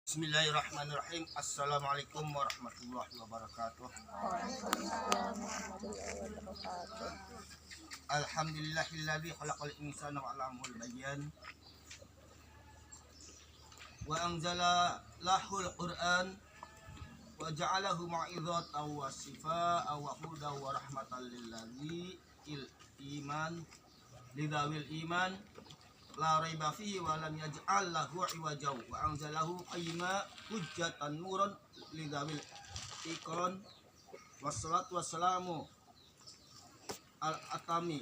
Bismillahirrahmanirrahim. Assalamualaikum warahmatullahi wabarakatuh. Alhamdulillahilladzi khalaqal insana wa 'allamahul bayan wa anzala lahul Qur'an wa ja'alahu mau'izatan wa shifaa'a wa hudan wa rahmatan lil lidawil iman la raiba fihi wa lam yaj'al lahu iwaja wa anzalahu qayyima hujjatan nuran lidawil iqran wassalatu wassalamu al-atami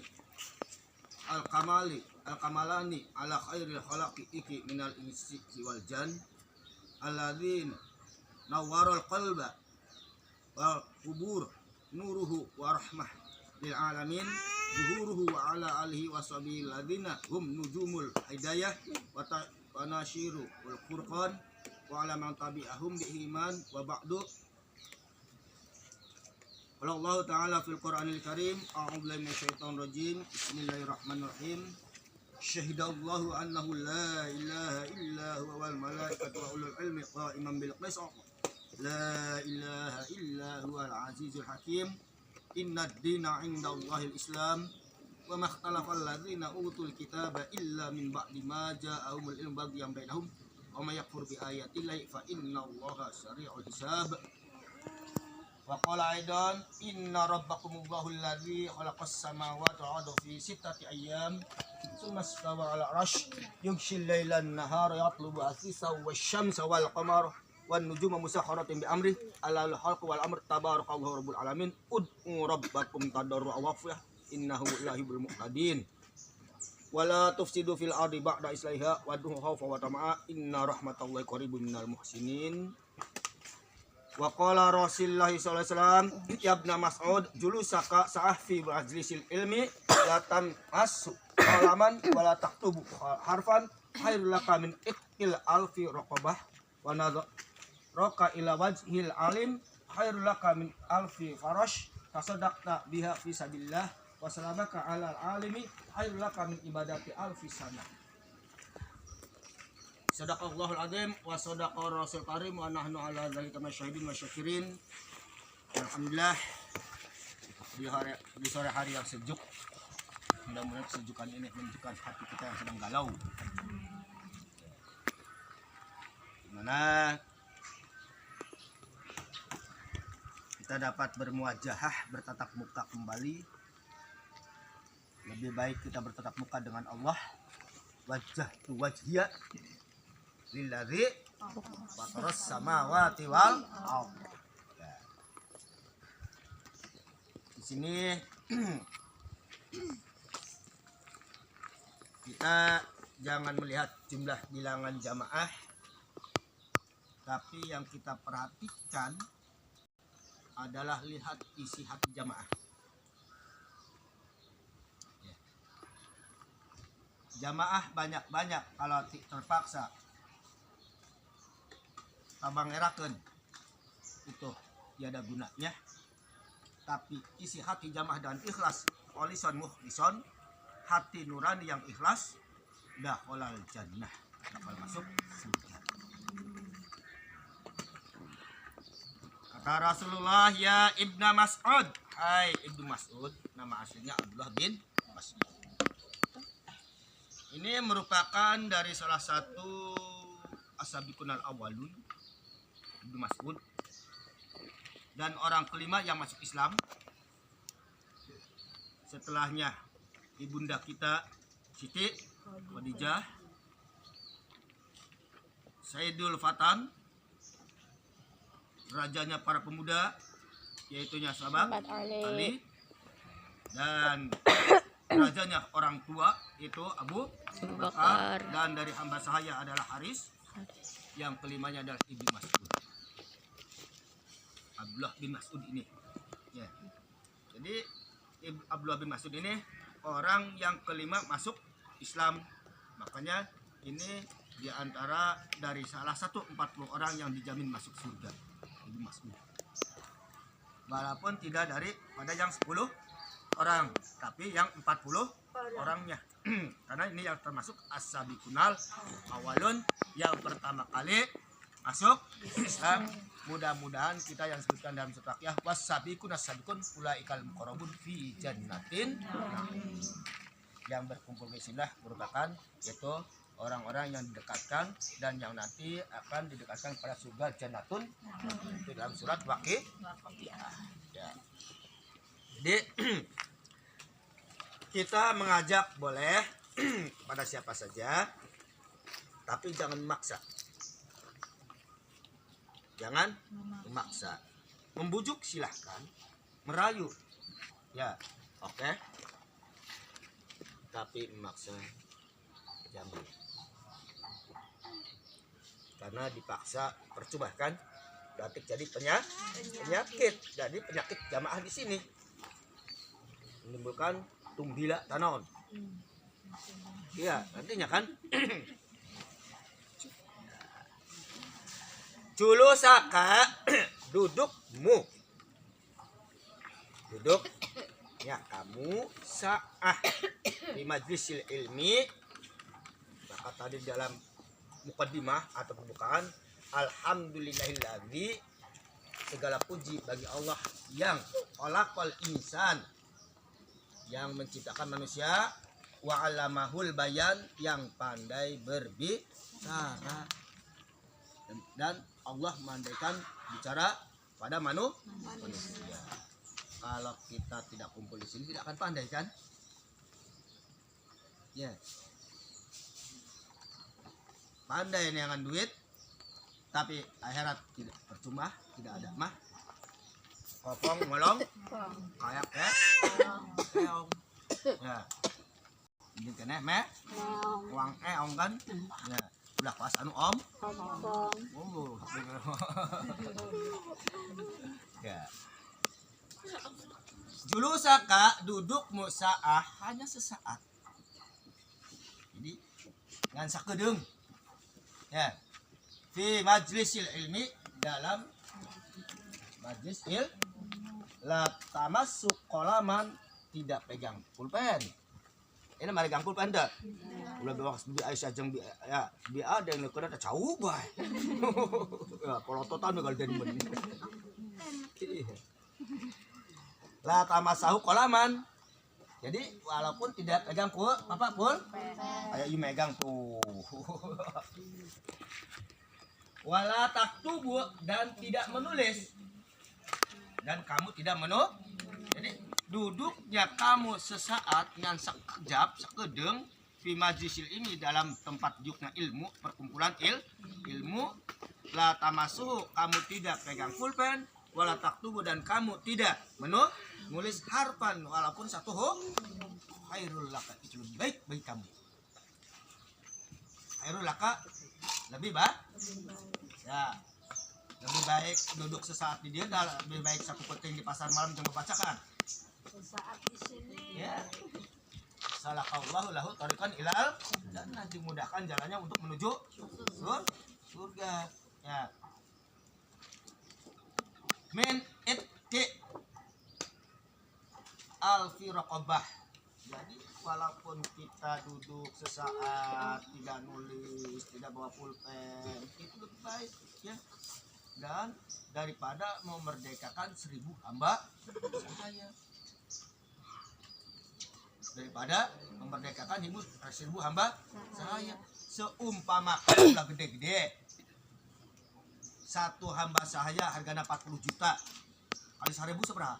al-kamalani ala khairil khalaqi iki minal insi wal jan alladzina nawwarul qalba wal qubur nuruhu wa rahmah lil alamin zuhuruhu wa ala alihi wa sahbihi alladzina hum nujumul hidayah wa nashiru wal furqan wa ala man tabi'ahum bi iman wa ba'du. Allah Ta'ala fil Qur'anil Karim, a'udzubillahi minasyaitonir rajim. Bismillahirrahmanirrahim. Syahidallahu annahu la ilaha illa huwa wal malaikatu wa ulul ilmi qa'iman bil qist. La ilaha illa huwal azizul hakim. Inna ad-dina 'indallahil islam wa ma ikhtalafa alladzina utul kitaba illa min ba'di ma ja'ahumul ilmu baghyan bainahum wa may yakfur bi ayatillahi fa innallaha sari'ul hisab. Wa qala aidan inna rabbakumullahu alladzi khalaqas samawati wal arda fi sittati ayyam tsumma istawa 'ala 'arsy yughshil laila an-nahara yatlubu asisahu wasyamsa wal qamara wan nujuma musakhkharatin bi amri alal khalqi wal amr tabarakallahu rabbul alamin ud'u rabbakum tadarru'an wa khufyah innahu yuhibbul muqtadin wala tufsidu fil ardi ba'da islahiha wad'u khawfa wa tama'a inna rahmatallahi qaribun minal muhsinin. Wa qala Rasulullah sallallahu alaihi wasallam ya ibn Mas'ud julusaka sa'fi majlisil ilmi la tamassu qalaman wa la taktubu harfan khairul laka min iqtil alfi raqabah wa nadhraka ila wajhil alim khairul laka min alfi farash tasaddaqta biha fi sabilillah wa salamaka ala alimi khairul laka min ibadati alfi sana. Sadaqallahul azim wa sadaqa rasul karim wa nahnu ala dzalika masyahidin wa syakirin. Alhamdulillah di sore hari yang sejuk. Mudah-mudahan kesejukan ini menunjukkan hati kita yang sedang galau. Dimana kita dapat bermuajahah, bertatap muka kembali. Lebih baik kita bertatap muka dengan Allah. Wajah tu wajhiya lilladzi fataras samawati wal ardh. Di sini kita jangan melihat jumlah bilangan jamaah, tapi yang kita perhatikan adalah lihat isi hati jamaah. Jamaah banyak-banyak kalau terpaksa tabang erakeun itu tiada gunanya, tapi isi hati jamaah dan ikhlas kholisan mukhlisan, hati nurani yang ikhlas dakhalal jannah, bakal masuk surga. Kata Rasulullah, ya Ibnu Mas'ud, hai Ibnu Mas'ud, nama aslinya Abdullah bin Mas'ud. Ini merupakan dari salah satu as-sabiqunal awwalun, Ibnu Mas'ud, dan orang kelima yang masuk Islam. Setelahnya ibunda kita Siti Khadijah, Sayyidul Fatan, rajanya para pemuda, yaitunya sahabat Ali, dan rajanya orang tua itu Abu Bakar, dan dari hamba sahaya adalah Haris, yang kelimanya adalah Ibnu Mas'ud, Abdullah bin Mas'ud ini ya. Jadi Abdullah bin Mas'ud ini orang yang kelima masuk Islam, makanya ini diantara dari salah satu 40 orang yang dijamin masuk surga, Ibnu Mas'ud, walaupun tidak dari pada yang 10 orang, tapi yang 40 orangnya. Karena ini yang termasuk as-sabiqunal awalun, yang pertama kali masuk Islam. Mudah-mudahan kita yang sebutkan dalam surat Al-Waqiah wasabiqun as-sabiqun ulaikal muqarrabun fi jannatin. Yang berkumpul di sini merupakan yaitu orang-orang yang didekatkan dan yang nanti akan didekatkan pada surga jannatun. Itu dalam surat Waqiah. Ya. Jadi kita mengajak boleh pada siapa saja, tapi jangan memaksa. Jangan memaksa. Membujuk silahkan, merayu, ya, oke. Tapi memaksa jangan. Karena dipaksa percuma kan, berarti jadi penyakit. Jadi penyakit jamaah di sini menimbulkan tumbila tanon. Iya, nantinya kan. Julusaka dudukmu. Duduk ya kamu sa'ah di majlisil ilmi. Maka tadi dalam mukaddimah atau pembukaan, alhamdulillahilladzi, segala puji bagi Allah yang khalaqal insan, yang menciptakan manusia, wa 'allamahul bayan, yang pandai berbicara. Dan Allah mandaikan bicara pada manusia. Kalau kita tidak kumpul di sini tidak akan pandai kan? Ya. Yeah. Pandai ini dengan duit, tapi akhirat tidak percuma, tidak ada mah. Kopong molong, kayak keong. Ya. Ini kene meh, uang ong kan? Ya. Udah pas anu om. Oh. Ya. Julusaka dudukmu sa'ah hanya sesaat. Jadi ngan sakedeung. Ya. Fi majlisil ilmi, dalam majlis la tamassuk qalaman, tidak pegang pulpen. Ini mari gang pulpen dah. Ulah bawa bi Aisyah jeung ya bi ada yang kena cau bae. Ya polototan kalau den men. La tamasahu qalaman. Jadi walaupun tidak pegang pulpen, kayak you megang tuh. Wala taktubu, dan tidak menulis. Dan kamu tidak menulis. Jadi duduknya kamu sesaat dengan sekejap, sekedeng fi majlisil ini, dalam tempat duduknya ilmu, perkumpulan ilmu. La tamasuhu, kamu tidak pegang pulpen. Wala taktubu, dan kamu tidak menulis harfan walaupun satu huruf. Khairul laka, itu lebih baik bagi kamu. Khairul laka, lebih baik. Ya, lebih baik duduk sesaat di dia, lebih baik satu peting di pasar malam yang membacakan. Sesaat di sini. Ya. Salakallahu lahu tariqan ilal, dan nanti mudahkan jalannya untuk menuju surga. Ya. Min itti alfi raqabah. Jadi walaupun kita duduk sesaat, tidak nulis, tidak bawa pulpen, itu lebih baik ya. Dan daripada memerdekakan 1000 hamba sahaya. Daripada memerdekakan 1000 hamba sahaya. Seumpama udah gede-gede, satu hamba sahaya harganya 40 juta, kali 1000 seberapa?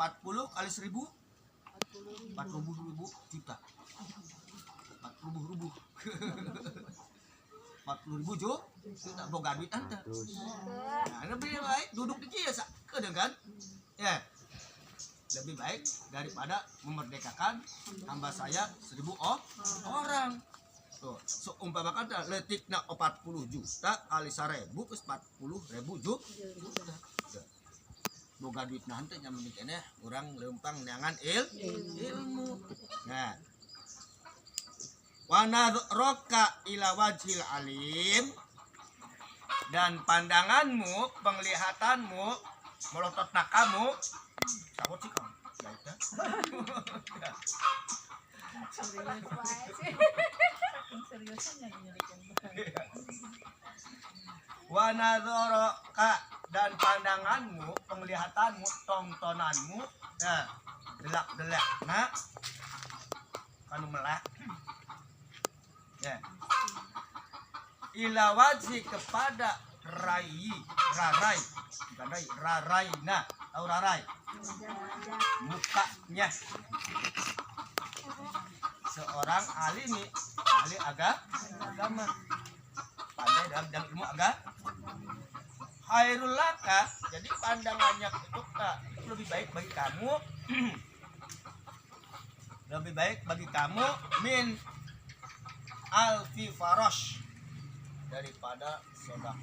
40 kali 1000 40.000 juta. 40.000 40.000 juta boga duit anta. Nah, lebih baik duduk di kia kadang kan? Ya. Lebih baik daripada memerdekakan hamba saya 1000 orang. Tuh, seumpama kata letikna 40 juta kali 1000 geus 40.000 juta. Boga duit nanti yang menikahnya orang lempang dengan ilmu. Nah, wanadroka ila wajhil alim, dan pandanganmu, penglihatanmu melotot nak kamu, takut sih kamu. wanadzaraka dan pandanganmu, penglihatanmu, tontonanmu, ya, delak-delak, nah, kanu melak, ya, ila wajhi kepada rarai, bukan rarai, nah, tahu rarai, mukanya seorang ahli agama, pandai dalam ilmu agama. Khairul laka, jadi pandangannya itu lebih baik bagi kamu lebih baik bagi kamu min alfi farosh, daripada sedekah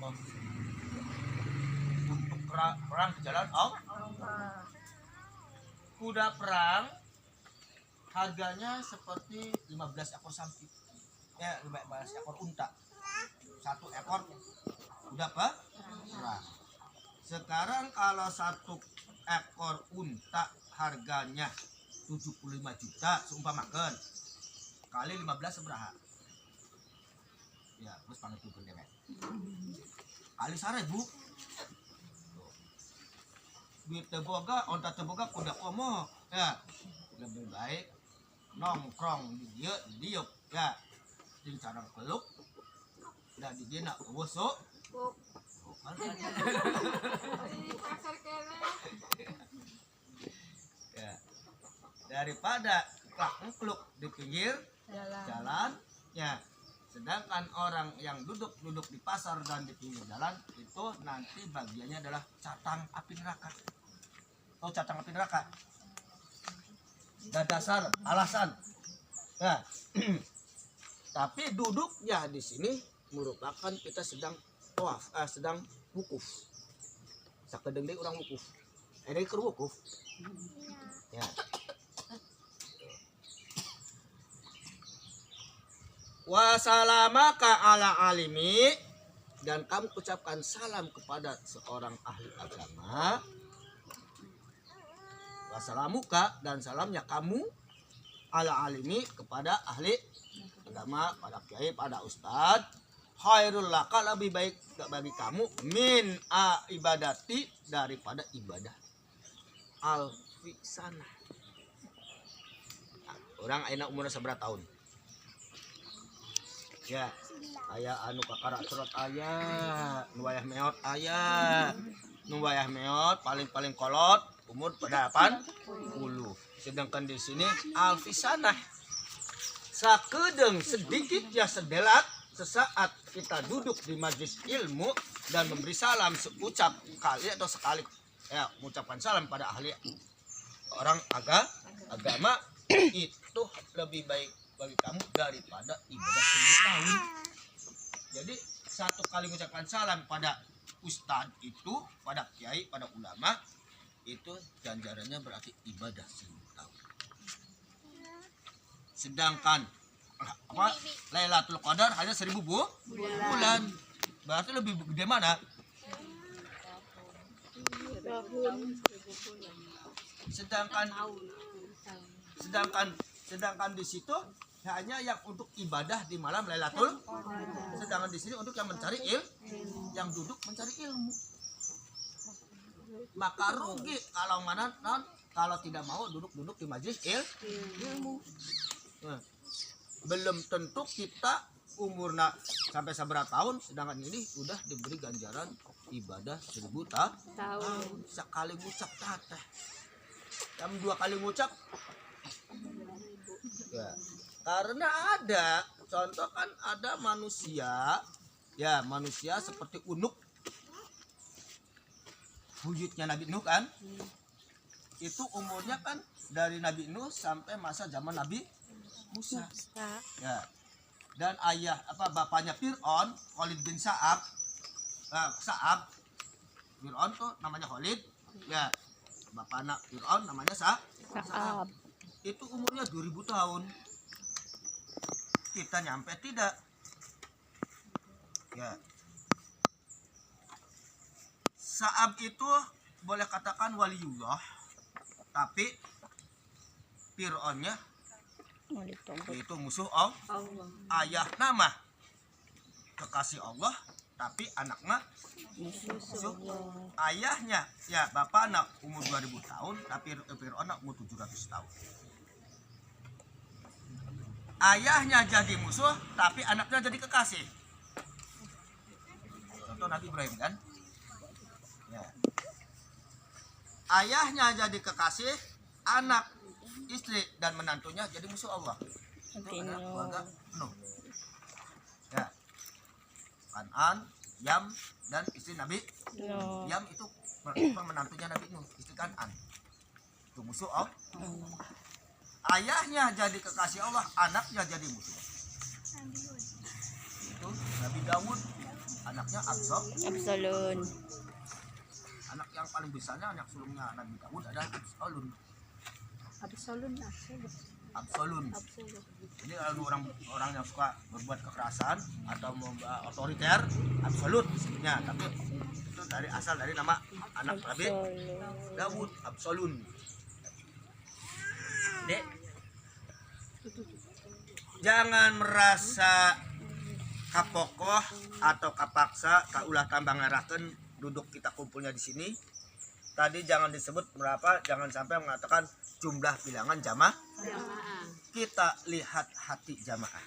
untuk perang ke jalan Allah. Kuda perang harganya seperti 15 ekor sapi, ya 15 ekor unta, 1 ekor kuda perang. Sekarang kalau 1 ekor unta harganya 75 juta seumpamakan, kali 15 seberapa? Ya, terus panggil tuh dewek. Kali 1.000. Duit teboga, onta teboga kuda komo, ya. Lebih baik nongkrong di dia, ya. Di cara keluk dan di dia nak bosok. Ya. Daripada klak-kluk di pinggir jalan, ya. Sedangkan orang yang duduk di pasar dan di pinggir jalan itu nanti bagiannya adalah catang api neraka. Oh, catang api neraka. Dan dasar alasan. Ya. Tapi duduknya di sini merupakan kita sedang tawaf, sedang wukuf. Sakedeng deui urang wukuf. Ini keur wukuf. Ya. Wasalamaka ala alimi, dan kamu ucapkan salam kepada seorang ahli agama. Wasalamuka, dan salamnya kamu ala alimi kepada ahli agama, pada kiai, pada ustad. Khairul laka, lebih baik bagi kamu min ibadati, daripada ibadah alfi sana. Nah, orang ayeuna umurna sabaraha tahun? Ya, aya anu kakara surat aya, nu wayah meot aya, nu wayah meot paling kolot umur 80. Sedangkan di sini alfisanah, sakedeung sedikit ya sedelat sesaat kita duduk di majelis ilmu dan memberi salam seucap kali atau sekali, ya, mengucapkan salam pada ahli orang agama itu lebih baik bagi kamu daripada ibadah 1000 tahun. Jadi 1 kali mengucapkan salam pada ustadz itu, pada kiai, pada ulama, itu ganjarannya berarti ibadah 1000 tahun. Sedangkan apa, Lailatul Qadar hanya 1000 bulan. Berarti lebih gede mana? Sedangkan di situ hanya yang untuk ibadah di malam Lailatul, sedangkan di sini untuk yang mencari yang duduk mencari ilmu. Maka rugi kalau tidak mau duduk di majelis ilmu. Nah, belum tentu kita umurna sampai seberapa tahun, sedangkan ini udah diberi ganjaran ibadah 1000 tahun. Sekali ngucap teh, yang 2 kali ngucap, ya. Karena ada contoh kan, ada manusia, ya, manusia seperti unuk wujudnya Nabi Nuh kan, itu umurnya kan dari Nabi Nuh sampai masa zaman Nabi Musa, ya. Dan ayah bapaknya Fir'aun, Khalid bin Sa'ab, Fir'aun tuh namanya Khalid, ya, bapaknya Fir'aun namanya Sa'ab. Itu umurnya 2000 tahun. Kita nyampe tidak, ya. Sa'ab itu boleh katakan waliullah, tapi Fir'aunnya itu musuh Allah. Ayah nama kekasih Allah, tapi anaknya musuh. Ayahnya ya bapak anak umur 2000 tahun tapi Fir'aun umur 700 tahun. Ayahnya jadi musuh tapi anaknya jadi kekasih. Contoh Nabi Ibrahim kan ya. Ayahnya jadi kekasih, anak, istri dan menantunya jadi musuh Allah. Itu adalah keluarga Nuh ya. Kanan, Yam dan istri Nabi Yam itu menantunya Nabi Nuh, istri Kanan itu musuh Allah. Ayahnya jadi kekasih Allah, anaknya jadi musuh. Itu Nabi Daud, anaknya Absalom. Anak yang paling besarnya, anak sulungnya Nabi Daud adalah Absalom. Jadi kalau orang yang suka berbuat kekerasan atau otoriter, absolut disebutnya. Tapi itu asal dari nama anak Nabi Daud, Absalom. Dek, jangan merasa kapokoh atau kapaksa kaulah tambang ngarakeun duduk kita kumpulnya di sini. Tadi jangan disebut berapa, jangan sampai mengatakan jumlah bilangan jamaah. Kita lihat hati jamaah,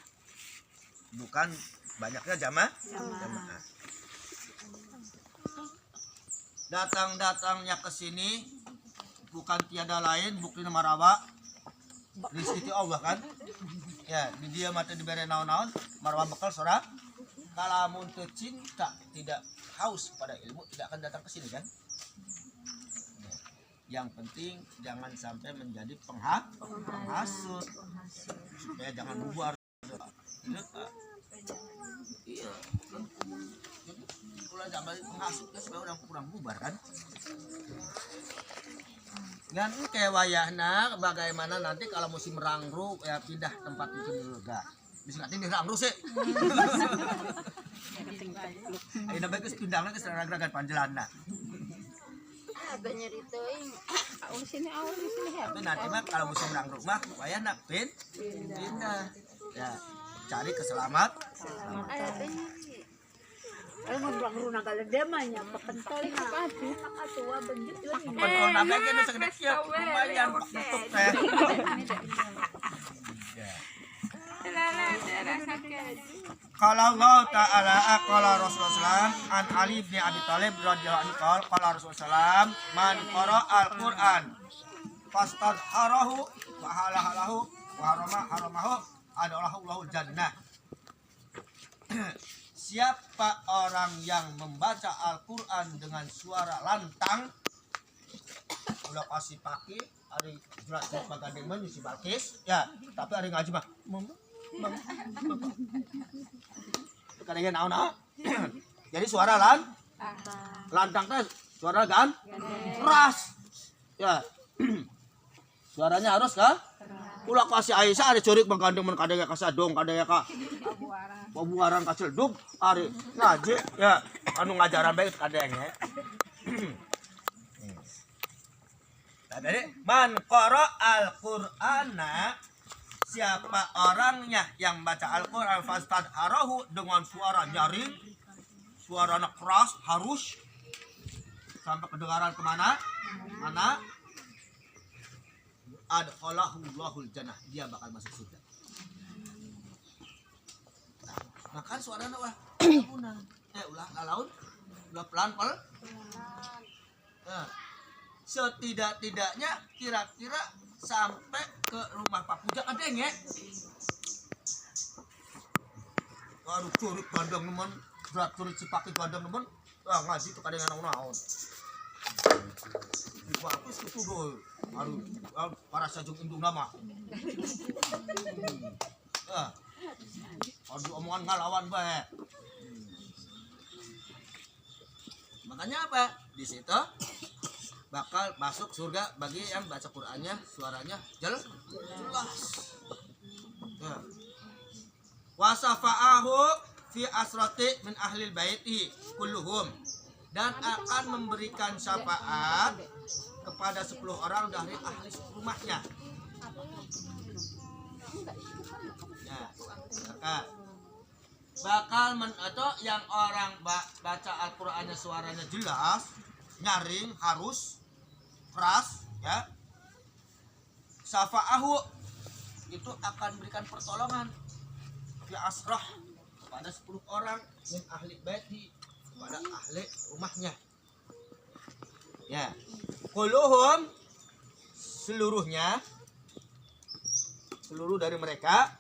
bukan banyaknya jamaah. Datang-datangnya ke sini bukan tiada lain bukti marawa rezeki Allah kan ya. Di dia mata diberi naon-naon marwah bekal sora. Kalau muntah cinta tidak haus pada ilmu tidak akan datang ke sini kan ya. Yang penting jangan sampai menjadi penghasut supaya jangan bubar iya. Jadi kalau sampai penghasut supaya orang kurang bubar kan. Dan kayak wayahna bagaimana nanti kalau musim rangru ya pindah tempat itu dulu gak bisa nanti rangru sih. Ini namanya pindahnya ke serang-serang panjelana. Tapi nanti mah kalau musim rangru mah wayahna pindah ya cari keselamat. Kalau ngurang nagala demanya pakentol na tua benjut yun. Pentol nabe kene segede kieu lumayan tutup teh. Qala Allah Ta'ala qala Rasulullah an Ali bin Abi Thalib radhiyallahu anhu qala Rasulullah man qara'al Qur'an fastadharahu wa halalahu wa haramahu adalah Allahul jannah. Siapa orang yang membaca Al-Quran dengan suara lantang, udah pasti paki, hari jelas bagandeng menyusi balkis, ya, tapi hari ngaji mah, kadangnya naon. Jadi suara lantang teh, suara kan, keras, ya, suaranya harus kah? Ulah kasih Aisyah ada corik menggandeng kadangnya kasadong, kadangnya kah? Pabuaran kacil dub ari ngaji ya anu ngajaran baik kadangnya. Tadi man qara'al Qur'ana, siapa orangnya yang baca Al-Qur'an fastadharahu dengan suara nyaring, suaranya keras harus sampai kedengaran kemana mana adkhalahu Allahul jannah, dia bakal masuk surga. Nah kan suaranya wah punah ulah ngalaun ulah pelan. Nah, setidak-tidaknya kira-kira sampai ke rumah Pak Puja kadang ya. Aduh curik bandang nemen, berat curik cipaki bandang nemen, ngaji tuh kadang naon-naon. Di bagus itu doy. Aduh para sajung indung nama. Aduh omongan ngalawan bae. Makanya apa? Di situ bakal masuk surga bagi yang baca Qur'annya suaranya jelas. Ya. Wasafa'ahu fi asrati min ahlil baiti kulluhum, dan akan memberikan syafaat kepada 10 orang dari ahli rumahnya. Ya, maka atau yang orang baca Al-Qur'annya suaranya jelas, nyaring, harus keras ya. Syafa'ahu itu akan berikan pertolongan fi asrah kepada 10 orang min ahli baiti, kepada ahli rumahnya. Ya. Kulluhum seluruh dari mereka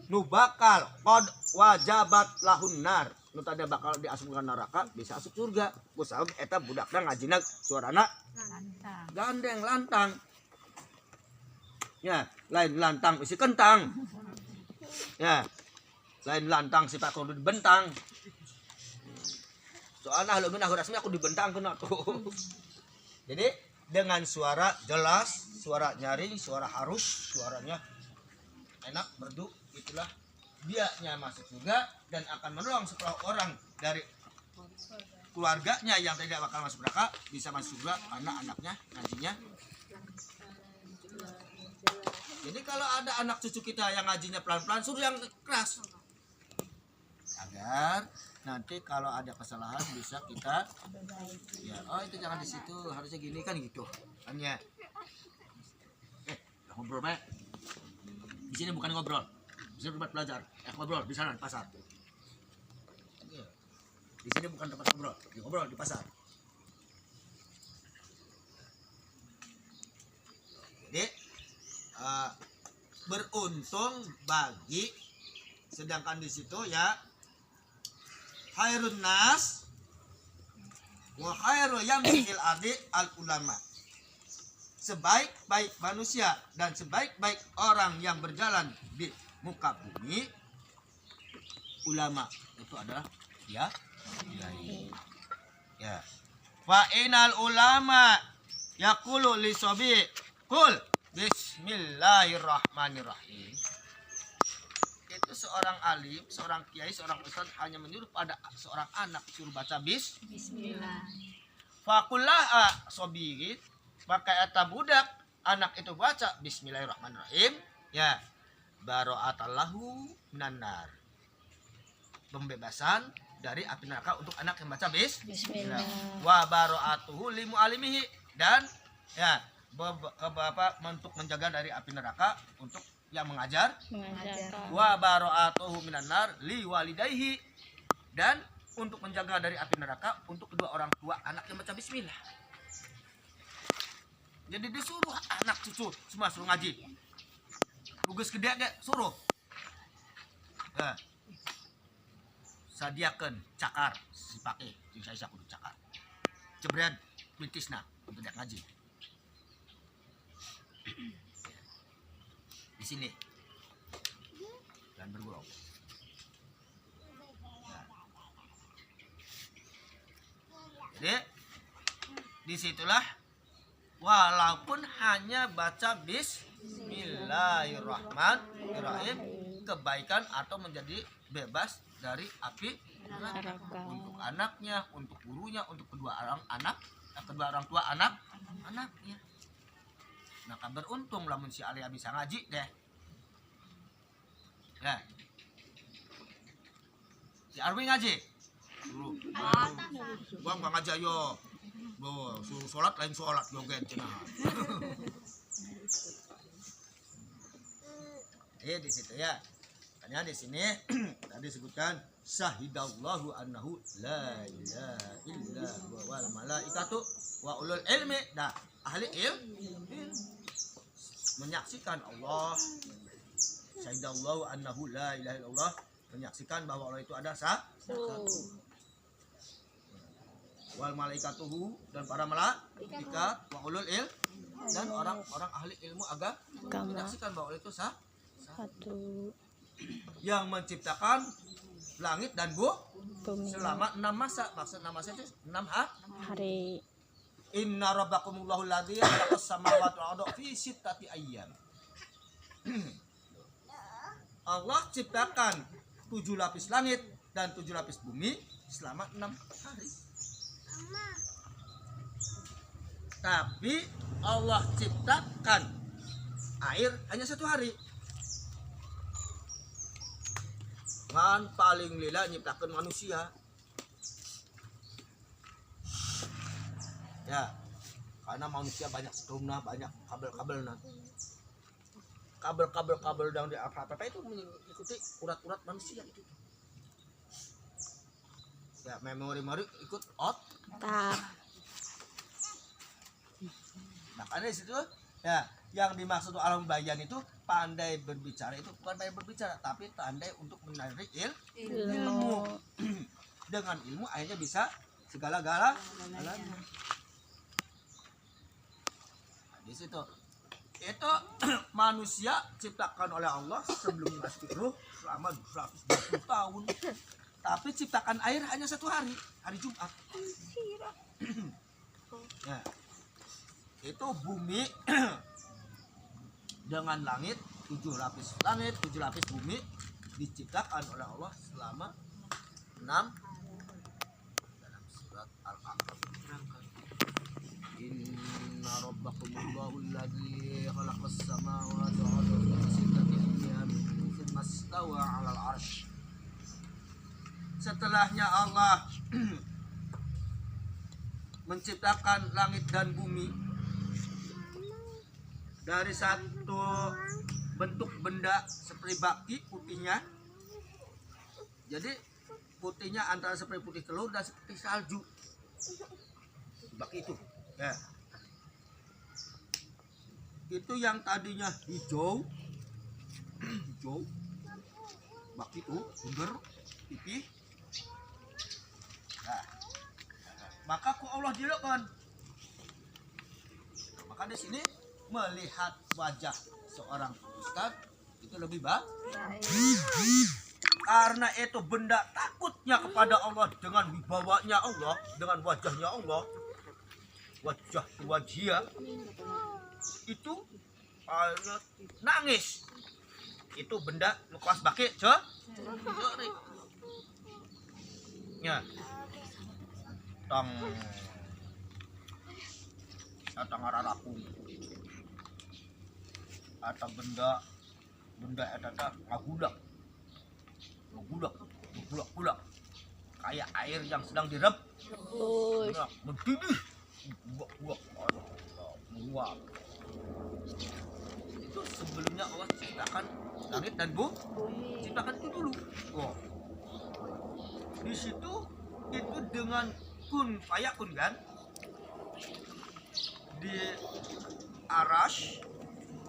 nubakal qad wajabat lahun nar, nu tadi bakal diasupkeun neraka bisa asup surga. Kusabab eta budakna ngajina suarana gandeng lantang. Ya, lain lantang isi kentang. Ya. Lain lantang si Pak kudu dibentang. Soalnya halu minah rasmi aku dibentang kena tuh. Jadi dengan suara jelas, suara nyaring, suara harus, suaranya enak merdu, itulah dianya masuk surga dan akan menolong 10 orang dari keluarganya yang tidak bakal masuk neraka bisa masuk surga, anak-anaknya ngajinya. Jadi kalau ada anak cucu kita yang ngajinya pelan-pelan, suruh yang keras agar nanti kalau ada kesalahan bisa kita ya, oh itu jangan di situ, harusnya gini kan gitu kan ya. Ngobrol Pak. Di sini bukan ngobrol, di sini tempat belajar. Ngobrol di sana di pasar. Di sini bukan tempat ngobrol di pasar. Jadi beruntung bagi, sedangkan di situ ya khairun nas wa khairu yamil ardi al ulama, sebaik-baik manusia dan sebaik-baik orang yang berjalan di muka bumi ulama itu adalah ya fa inal ulama yaqulu li sabi qul bismillahirrahmanirrahim. Itu seorang alim, seorang kiai, seorang ustaz hanya menyuruh pada seorang anak suruh baca bismillah. Fakullaha sobirin, maka kata budak anak itu baca bismillahirrahmanirrahim, ya baro'atallahu minan-nar, pembebasan dari api neraka untuk anak yang baca bismillah. Wa baro'atuhu limu alimihi, dan ya bapak untuk menjaga dari api neraka untuk yang mengajar. Wa baro'atuhu minan-nar li walidayhi, dan untuk menjaga dari api neraka untuk kedua orang tua anak yang baca bismillah. Jadi disuruh anak cucu semua suruh ngaji. Tugas gede ge suruh. Nah. Sadiakeun cakar dipake, jeung saya kudu cakar. Jebret pitisna untuk ngaji. Di sini dan bergurau. Nah. Jadi disitulah walaupun hanya baca bismillahirrahmanirrahim, kebaikan atau menjadi bebas dari api neraka untuk anaknya, untuk gurunya, untuk kedua orang tua anaknya. Maka beruntung lamun si Alia bisa ngaji deh. Ya. Si Arwi ngaji. Gua enggak ngaji ayo. Suruh sholat lain sholat joget cenah. Di situ ya. Makanya di sini tadi disebutkan syahidallahu annahu la ilaha illa huwa wal malaikatu wa ulul ilmi. Nah, ahli ilmu menyaksikan Allah. Syahidallahu annahu la ilaha illallah, menyaksikan bahwa Allah itu ada satu. Wal malaikatuhu, dan para malaikat, wa ulul ilm, dan orang-orang ahli ilmu agama menyaksikan bahwa Allah itu satu. Yang menciptakan langit dan bumi selama 6 masa. Maksud 6 masa itu 6 hari. Inna rabbakumullahu alladzi khalaqas samawati wal arda fi sittati ayyam. Allah ciptakan 7 lapis langit dan 7 lapis bumi selama 6 hari. Tapi Allah ciptakan air hanya 1 hari. ngan paling lila nyiptakeun manusia. Ya, karena manusia banyak strumna, banyak kabel-kabelna. Kabel-kabel yang di apa itu mengikuti urat-urat manusia itu. Ya, memori ikut otak. Makanya di situ ya, yang dimaksud alam bayan itu pandai berbicara, itu bukan pandai berbicara tapi pandai untuk menarik ilmu. Dengan ilmu akhirnya bisa segala-galanya. Nah, di situ itu manusia ciptakan oleh Allah sebelum dikasih ruh selama 120 tahun. Tapi ciptakan air hanya 1 hari, hari Jumat. Nah, itu bumi dengan langit, 7 lapis langit, 7 lapis bumi diciptakan oleh Allah selama 6 dalam surat Al-A'raf. Inna rabbakumullahu alladzi khalaqas samawati wal arda fi sittati ayyamin tsumma istawa 'alal 'arsy. Setelahnya Allah menciptakan langit dan bumi dari satu bentuk benda seperti baki putihnya. Jadi putihnya antara seperti putih telur dan seperti salju. Baki itu. Ya. Itu yang tadinya hijau. Baki itu bundar, pipih. Nah, maka ku Allah dilakukan. Maka di sini melihat wajah seorang ustaz itu lebih baik. Karena itu benda takutnya kepada Allah dengan wibawanya Allah, dengan wajahnya Allah, wajah itu nangis. Itu benda lukas baki ya. Datang araraku atau benda eta ngagulak kayak air yang sedang direp mendidih menguap. Itu sebelumnya Allah ciptakan langit dan bumi, ciptakan itu dulu. Di situ itu dengan kun fayakun kan, di aras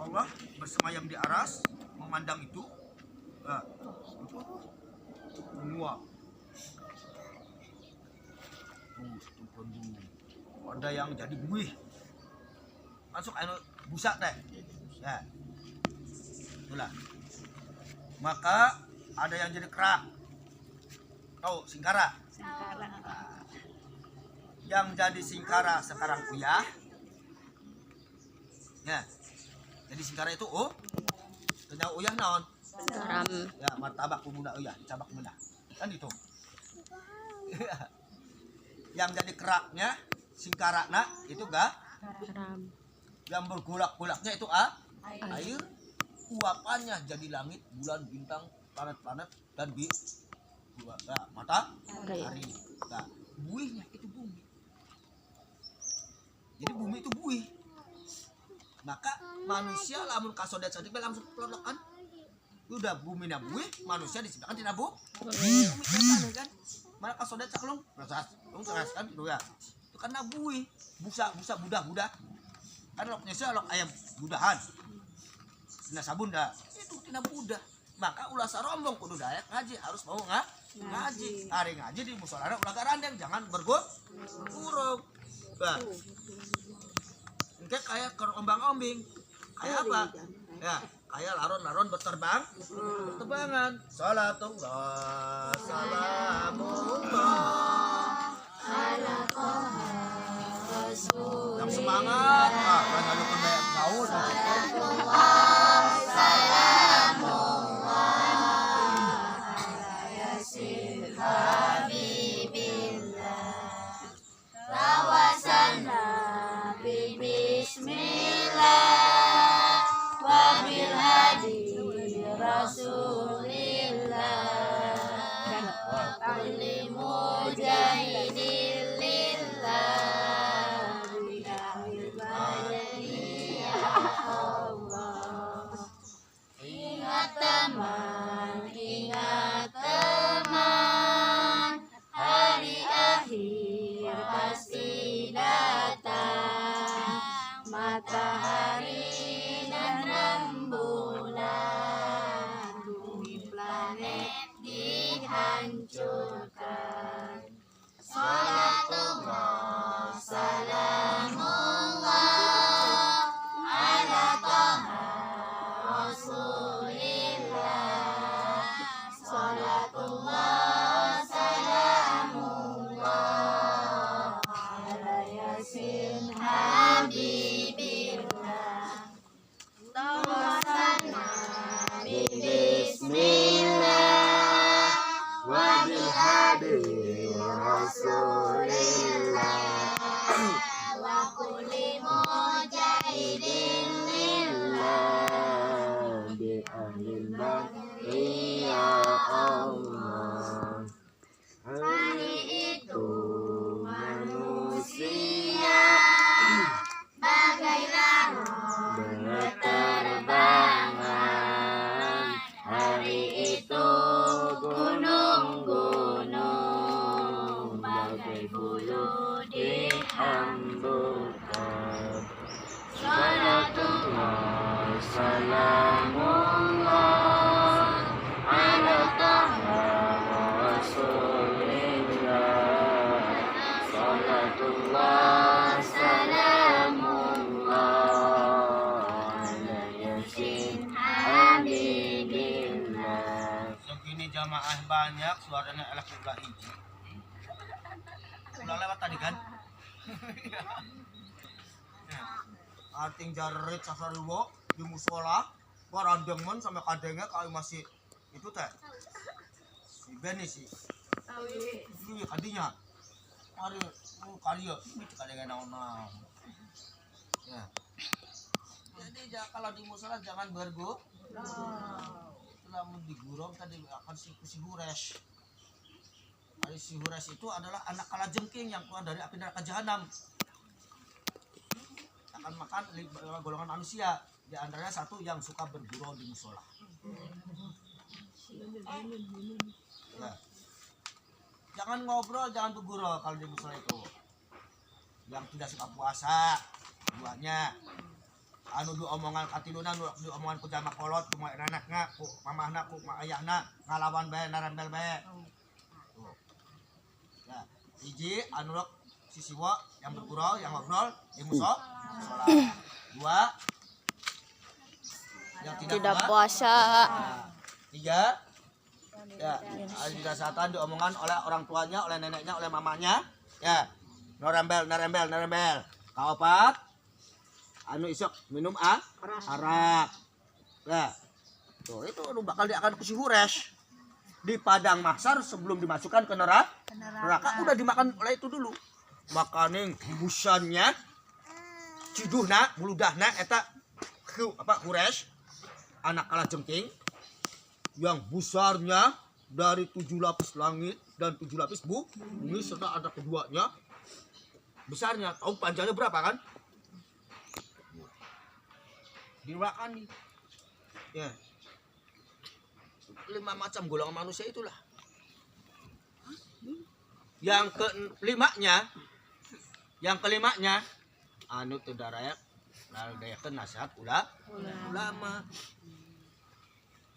Allah bersemayam di aras memandang itu, menguap. Ada yang jadi buih masuk air busak teh ya, itulah. Maka ada yang jadi kerak, tahu singkara. Nah, yang jadi singkara sekarang uyah ya. Jadi singkara itu ternyata uyah naon garam ya, martabak pemuda uyah dicabak pemuda kan itu. Yang jadi keraknya singkarakna itu garam. Yang bergolak-golaknya itu air. Uapannya jadi langit, bulan, bintang, planet-planet dan matahari. Nah, buihnya itu bumi. Jadi bumi itu buih. Maka manusia lamun kasodet sadik langsung pelolokan. Udah bumi na buih, manusia diciptakan tina bumi kan. Mana kasodet saklung terus kan itu ya. Itu karena buih, busa budah. Kan loknya sih lok ayam budahan. Tina sabun dah. Itu tina budah. Maka ulah sarombong kudu dayak ngaji, harus mau ngaji. Hari ngaji di musyawarah ulah garandeng, jangan bergurung. Nah. Kayak ombang-ombing. Kayak apa? Ya, kayak laron-laron berterbangan. Salatullah, salamullah ala toha rasul. Yang semangat, banyak lu kena gaul. Salatullah, salamullah ala yasin habibillah rawasanna bismillah wa bil hadi rasulillah hancurkan. Salatullah salamullah ala taha rasulillah. Salatullah salamullah ala yasin habibillah. Tawassalna bismillah wa bil hadi rasulillah wa kulli mujahidin lillah bi ahlillah ya Allah. Hari itu manusia bagai lampu berterbangan. Hari itu gunung-gunung bagai bulu dihembuskan. Salatullah salamullah ala taha rasulillah. Salatullah salamullah ala yasin habibillah. Segini jamaah banyak, suaranya elak ulah hiji. Udah lewat tadi kan? Arting jarit sasariwo di musola, warandemen sama kadengnya kalau masih itu teh. Si Beni sih. Iya kadinya. Hari karya itu kadengnya naon-naon. Ya. Jadi kalau di musola jangan bergo. Setelah digurung tadi akan si hures. Si hures itu adalah anak kalajengking yang keluar dari api neraka jahanam. Akan makan golongan manusia, di antaranya satu yang suka bergurau di musola. Ya. Jangan ngobrol, jangan bergurau kalau di musola itu. Yang tidak suka puasa, duanya. Anu diomongan katiluna, diomongan ku jama kolot, ku anakna, ku mamahna, ku ayahna, ngalawan bae, narambel bae. Tuh. Ya, hiji anu sisiwa yang bergurau, yang ngobrol di musola. Dua yang tidak puasa. Tiga ya didasarkan diomongan oleh orang tuanya, oleh neneknya, oleh mamanya. Ya, narembel. Kaopat anu isok minum arak. Ya. Tuh itu bakal dia akan kusi hures di padang mahsyar sebelum dimasukkan ke neraka udah dimakan oleh itu dulu. Makaning busannya ciduhna muludahna eta hures anak kalajengking yang besarnya dari 7 lapis langit dan 7 lapis bumi serta ada keduanya besarnya. Tahu panjangnya berapa kan? Dirakan nih ya 5 macam golongan manusia itulah. Yang kelimanya anu teu daraya naldayakeun nasihat ulama.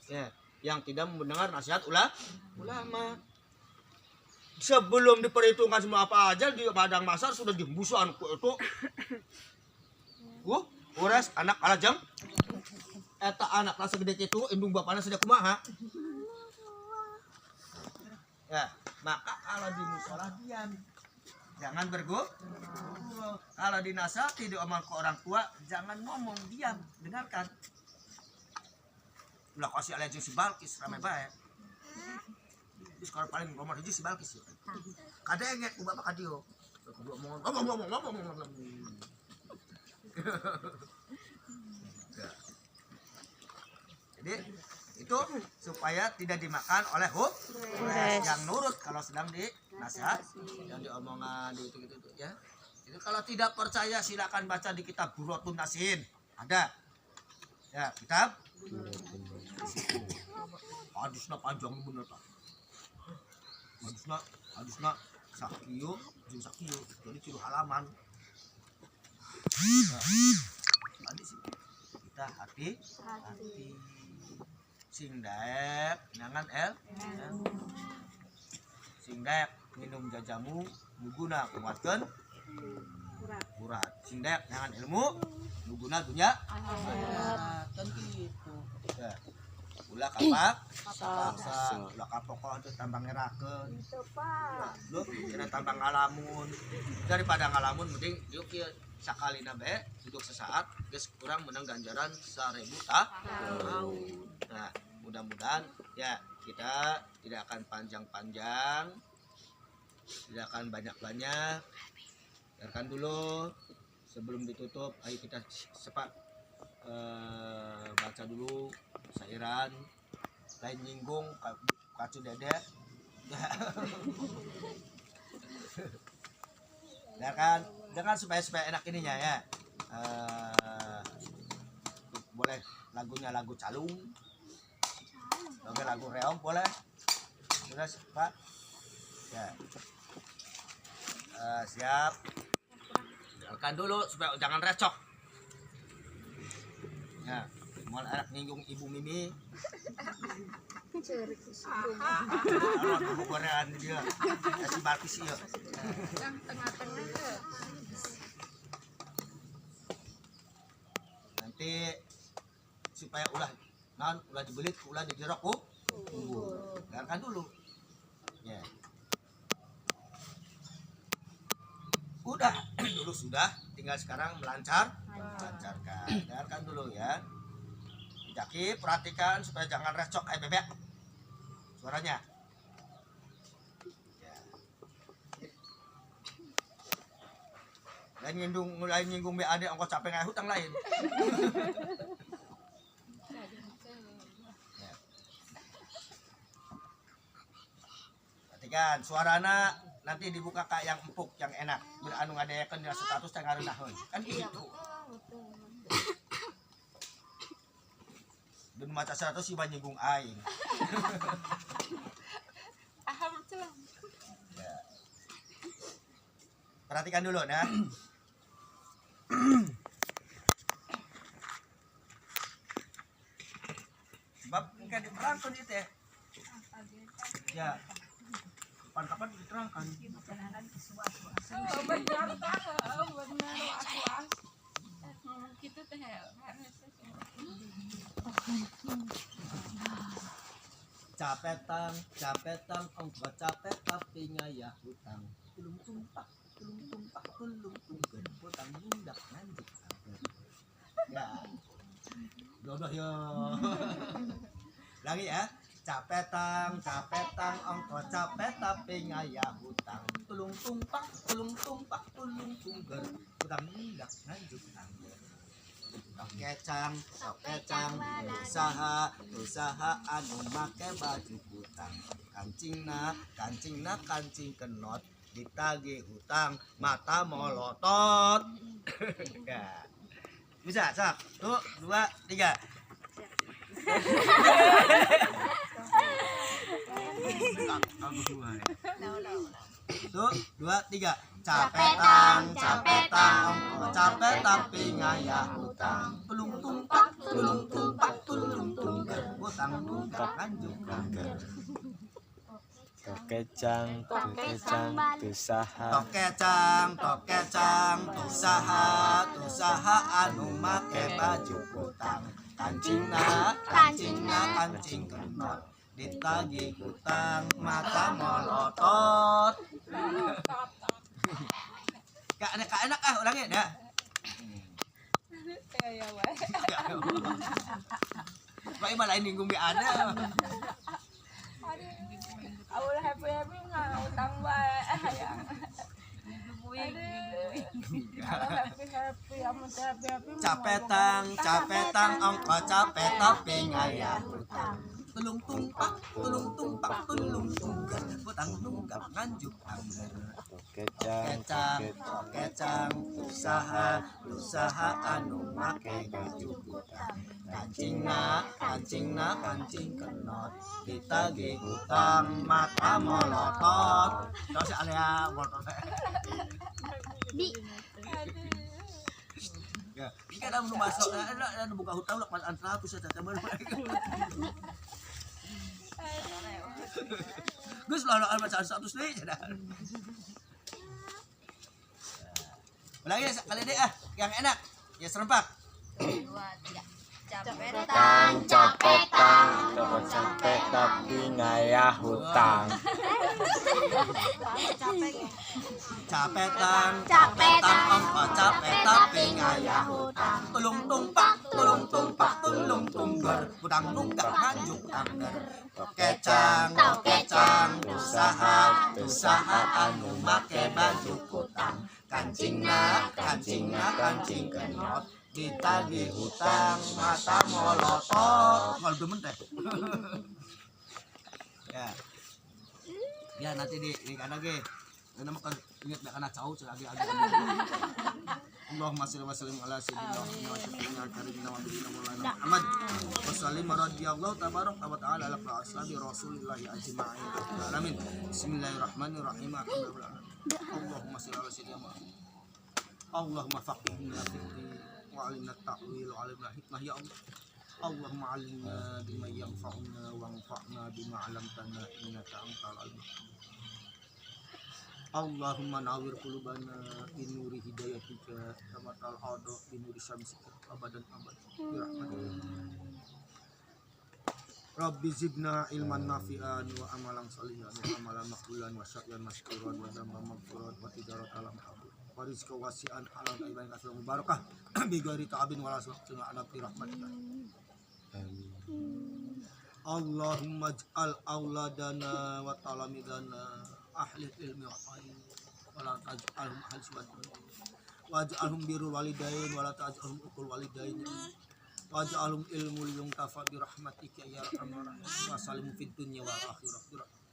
Ya, yang tidak mendengar nasihat ulama. Sebelum diperhitungkan semua apa aja di padang mahsyar sudah dihembusan ku itu. Hures anak kalajeng. Eta anak lah segede kitu indung bapana sedek kumaha. Ya, maka kalau di musola diam. Jangan bergurau. Kalau dinasihati diomong ke orang tua, jangan ngomong, diam, dengarkan. Ulah kasih alergi si Balkis ramai baik. Terus kalau paling nomor hiji si Balkis ya. Kadenge ku bapak kadio. Ngomong. Jadi itu supaya tidak dimakan oleh hures yang nurut kalau sedang dinasihat, yang diomongan di itu ya. Itu kalau tidak percaya silakan baca di kitab Burotun Nasihin. Ada. Ya, kitab. Hadisna panjang bener Pak. Hadisna sakieu jeung sakieu jadi 3 halaman. Nah, hadis kita hati sing daek nangan Sindek minum jajamu nuguna kuatkeun urat. Sindek jangan ilmu nuguna dunya akhirat. Kan kitu. Ya. Ulah kapak paksa, ulah kapok teh tambang ngerakeun. Itu Pak. Lu kira tambang ngalamun. Daripada ngalamun mending yuk kieu sakalina bae duduk sesaat geus kurang menang ganjaran 1000 tahun. Nah, mudah-mudahan ya kita tidak akan panjang-panjang, tidak akan banyak-banyak. Biarkan dulu sebelum ditutup, ayo kita baca dulu sairan lain nyinggung kacu dede. Jangan supaya enak ininya ya. Boleh lagunya lagu calung, lagu reog boleh. Sudah Pak ya. Siap. Biarkan dulu supaya jangan recok ya. Mau anak nyinggung Ibu Mimi Cerik sih. kalau gorean dia kasih balkis ya. Yang tengah-tengah tuh. Nanti supaya ulah dibeli ulah dijerok biarkan dulu ya. Udah dulu sudah, tinggal sekarang melancarkan. Dengarkan dulu ya. Jaki perhatikan supaya jangan recok kayak bebek suaranya. Ya. Lain nyinggung BAD ongkos capek kayak hutang lain. Ya. Perhatikan suarana nanti dibuka kak yang empuk yang enak beranu ngadeakeun dina status teh ngareunahun kan gitu. Dan maca 100 si nyinggung aing. Ya. Perhatikan dulu nah. Sebab engke diterangkan itu teh. Ya. Kapan-kapan diterangkan. Gitu teh capetang ongko capek tapi ngayah hutang tulung tumpak hutang bundak nanjuk ya jodoh yo. Lagi ya, capetang ongko capek tapi ngayah hutang tulung tumpak tungger hutang bundak nanjuk sok kecang usaha anu make baju hutang kancing kenot ditagih hutang mata molotot. Ya. Bisa sok 1 2 3. Tuh 2 3. Capetang capek tapi ngayah hutang tulung tumpak hutang bundak anjuk langgar. Tokecang usaha anu make baju hutang kancing kenot ditagih hutang mata molotot. Kak enak orangnya dah. ya wae. Pak iba lain minggu be ada. Awal happy nggak utang wae hayang. Capetang ongko capek tapi ngayah hutang tulung tumpak hutang nunggak nganjuk angger. Kecang usaha anu make baju hutang kancing kenot ditagih hutang mata molotot. Terus area motor Di ya, ini kan ada masuk ada buka hutang lah pas antara aku saya teman. Geus lah bacaan 100 deui cenah. Lagi kali deh yang enak. Ya serempak. 2, 3. Capetan, capetan, capek tapi ngaya hutang. Capetan, capetan, ongkos capek tapi ngaya hutang. Tulung tumpak, tulung tunggar, hutang nunggak hanjuk tanggar. Kecang, usaha anu make baju kutang. Kancing kenyot. Ditagih hutang mata molotot mal demen teh. Ya nanti di kana ge nama kan ingat dak kana cau lagi Allahumma shalli wa sallim ala sayyidina Muhammad karimina wa nabiyina maulana Muhammad wa sallim radhiyallahu tabarak wa ta'ala ala ashabi rasulillah ajma'in alamin. Bismillahirrahmanirrahim. Allahumma shalli ala sayyidina Muhammad. Allahumma faqihna fid wa'alimna ta'wil wa'alimna hikmah ya Allah. Allahumma alimna bima yanfa'una wanfa'na bima 'allamtana innaka antal alim. Allahumma nawwir qulubana bi nuri hidayatika kama tal'adu bi nuri syamsika abadan abad bi rahmatika. Rabbi zidna ilman nafi'an wa amalan salihan wa amalan maqbulan wa sya'yan mashkuran wa dzamban maghfuran wa tijarat alam kabul. Warizqa wasi'an halal tayyiban kasiran mubarakah bi ghairi ta'abin wala su'atin ala rahmatika. Allahumma ij'al auladana wa talamidana ahli ilmi wa ilmi wa la taj'alhum ahli su'atin waj'alhum birrul walidain wa la taj'alhum uqul walidain waj'alhum ilmul yuntafa bi rahmatika ya arhamar rahimin wa sallim fid dunya wal akhirah.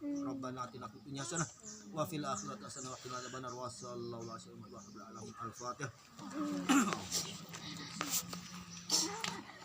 Rabbana atina fid dunya hasanah wa fil akhirati hasanah wa qina adzabannar wa sallallahu alaihi wa sallam. Al-Fatihah.